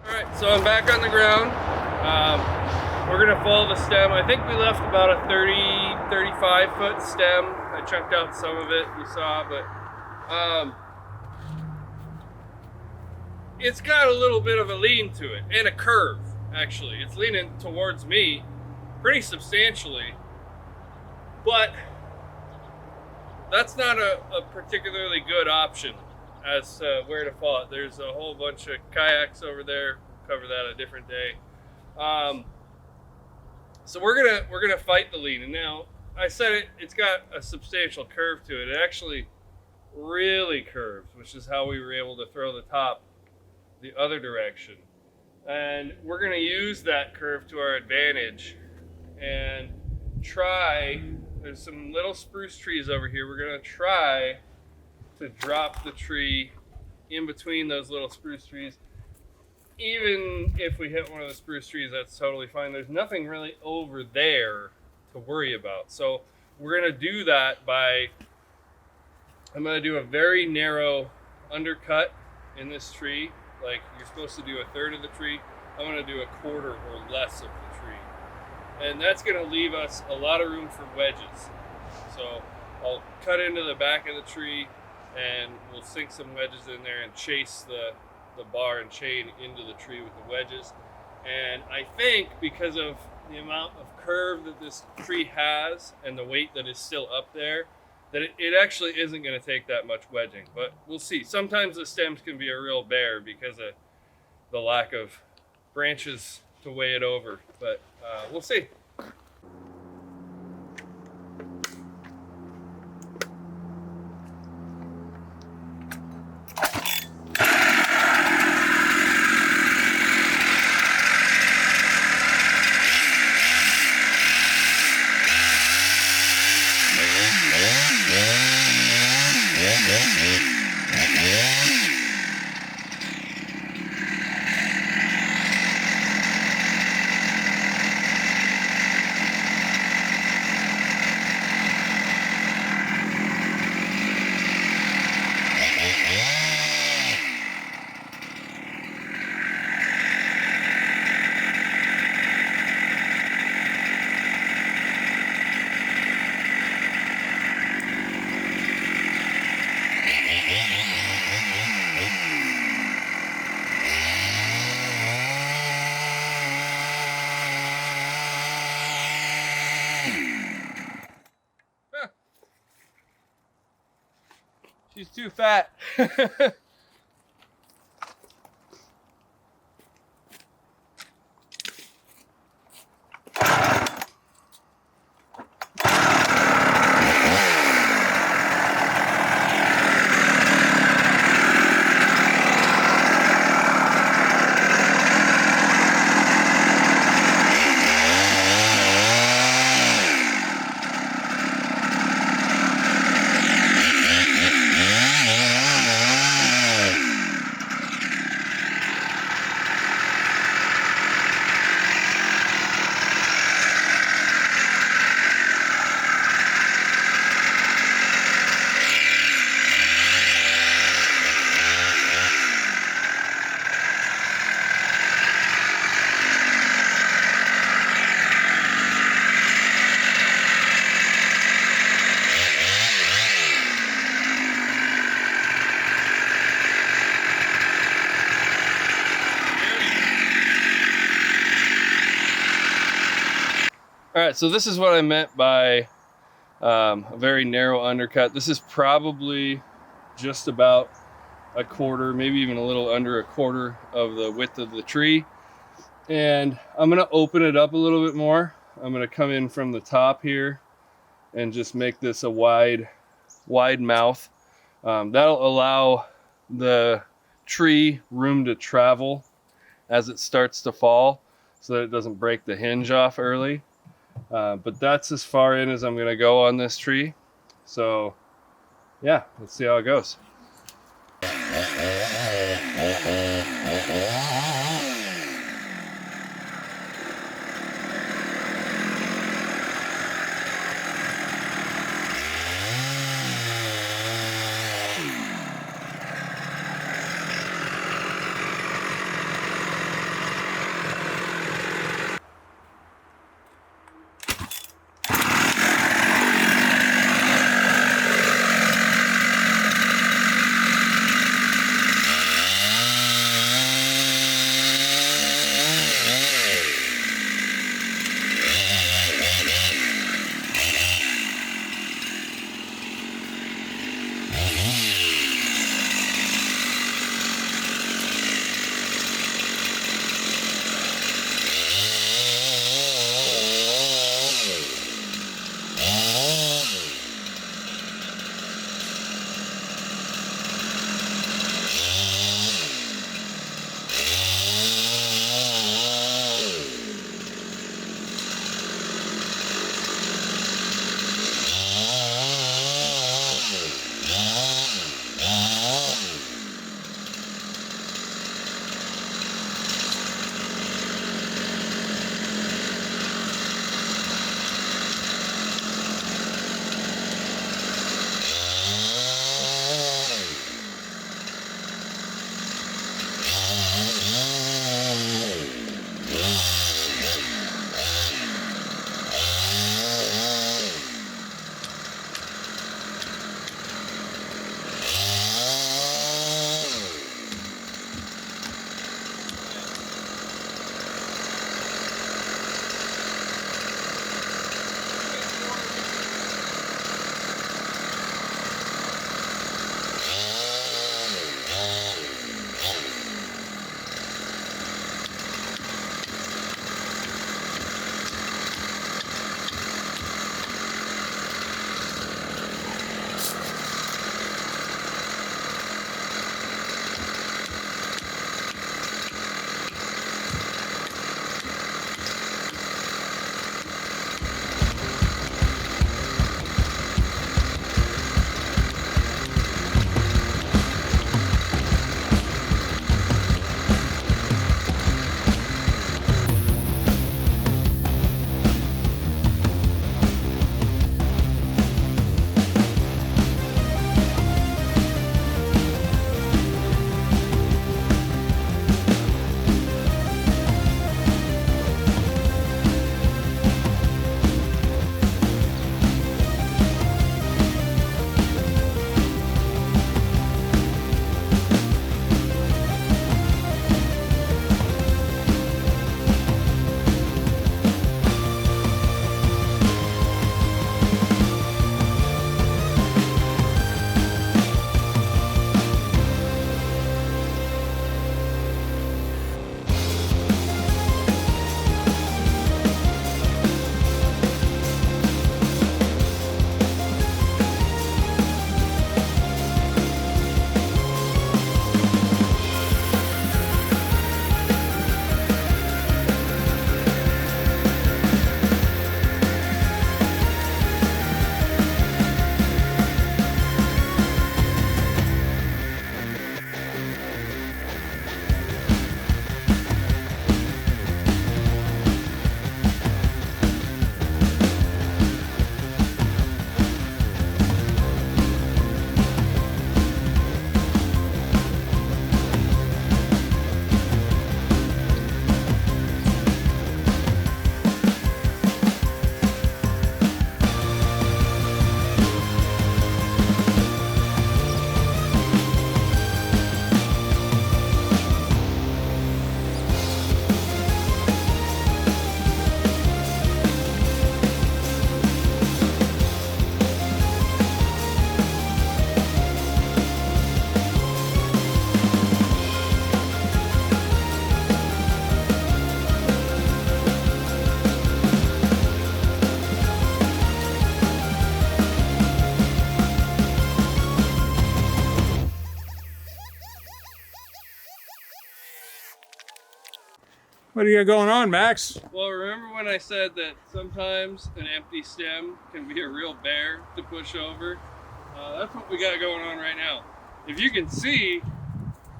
Alright, so I'm back on the ground. We're going to follow the stem. I think we left about a 35 foot stem. I chunked out some of it, you saw, but it's got a little bit of a lean to it, and a curve, actually. It's leaning towards me pretty substantially, but that's not a particularly good option as to where to fall it. There's a whole bunch of kayaks over there. We'll cover that a different day. So we're gonna fight the lean. And now I said it's got a substantial curve to it. It actually really curves, which is how we were able to throw the top the other direction. And we're gonna use that curve to our advantage and try. There's some little spruce trees over here. We're gonna try to drop the tree in between those little spruce trees. Even if we hit one of the spruce trees, that's totally fine. There's nothing really over there to worry about. So we're gonna do that by, I'm gonna do a very narrow undercut in this tree. Like you're supposed to do a third of the tree. I'm gonna do a quarter or less of the tree. And that's gonna leave us a lot of room for wedges. So I'll cut into the back of the tree and we'll sink some wedges in there and chase the bar and chain into the tree with the wedges. And I think because of the amount of curve that this tree has and the weight that is still up there, that it actually isn't going to take that much wedging, but we'll see. Sometimes the stems can be a real bear because of the lack of branches to weigh it over, but we'll see. She's too fat. All right, so this is what I meant by a very narrow undercut. This is probably just about a quarter, maybe even a little under a quarter of the width of the tree. And I'm gonna open it up a little bit more. I'm gonna come in from the top here and just make this a wide mouth. That'll allow the tree room to travel as it starts to fall so that it doesn't break the hinge off early. But that's as far in as I'm gonna go on this tree. So yeah, let's see how it goes. What do you got going on, Max? Well, remember when I said that sometimes an empty stem can be a real bear to push over? That's what we got going on right now. If you can see,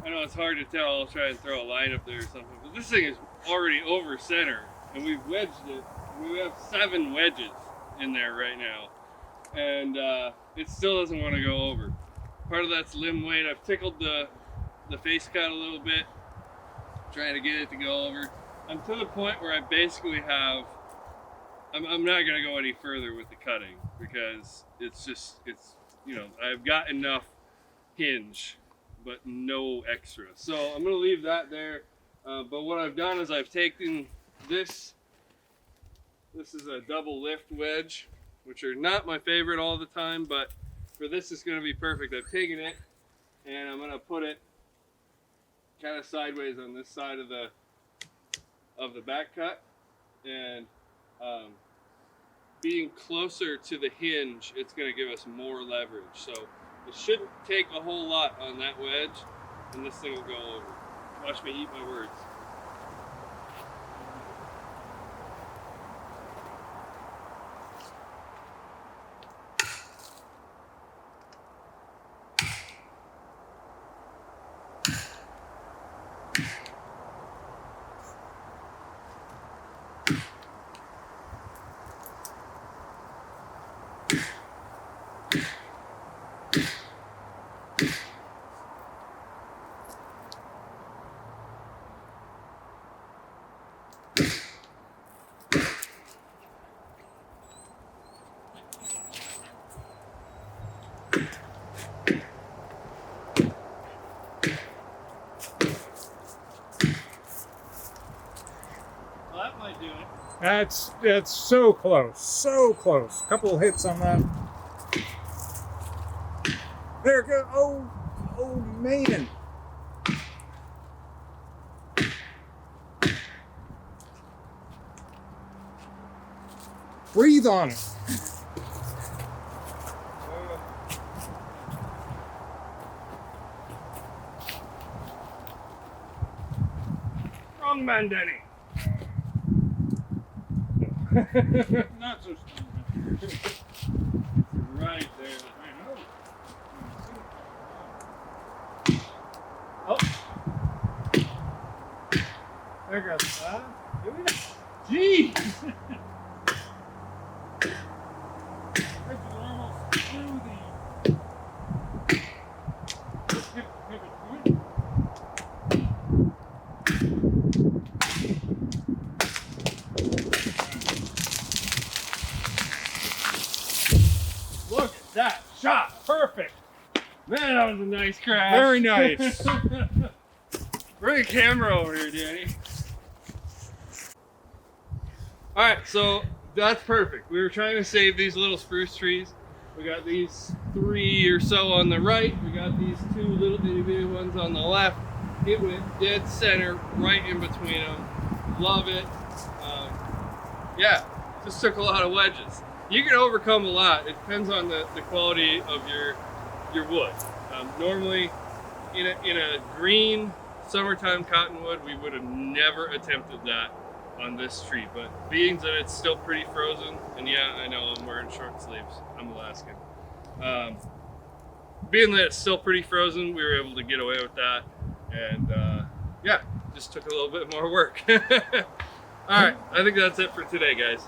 I know it's hard to tell, I'll try and throw a line up there or something, but this thing is already over center, and we've wedged it. We have 7 wedges in there right now, and it still doesn't want to go over. Part of that's limb weight. I've tickled the face cut a little bit, trying to get it to go over. I'm to the point where I basically have, I'm not going to go any further with the cutting because it's you know, I've got enough hinge, but no extra. So I'm going to leave that there. But what I've done is I've taken this is a double lift wedge, which are not my favorite all the time, but for this it's going to be perfect. I've taken it and I'm going to put it kind of sideways on this side of the back cut, and being closer to the hinge, it's going to give us more leverage. So it shouldn't take a whole lot on that wedge, and this thing will go over. Watch me eat my words. That's so close, so close. Couple hits on that. There it goes. Oh man. Breathe on it. Wrong man, Denny. Not so strong. Right there. I know. Oh, There goes that. geez. This is almost through the. Let's give it point. Look at that shot. Perfect. Man, that was a nice crash. Very nice. Bring a camera over here, Danny. All right, so that's perfect. We were trying to save these little spruce trees. We got these 3 or so on the right. We got these 2 little bitty bitty ones on the left. It went dead center, right in between them. Love it. Yeah, just took a lot of wedges. You can overcome a lot. It depends on the quality of your wood. Normally, in a green summertime cottonwood, we would have never attempted that on this tree. But being that it's still pretty frozen, and yeah, I know I'm wearing short sleeves. I'm Alaskan. Being that it's still pretty frozen, we were able to get away with that, and yeah, just took a little bit more work. All right, I think that's it for today, guys.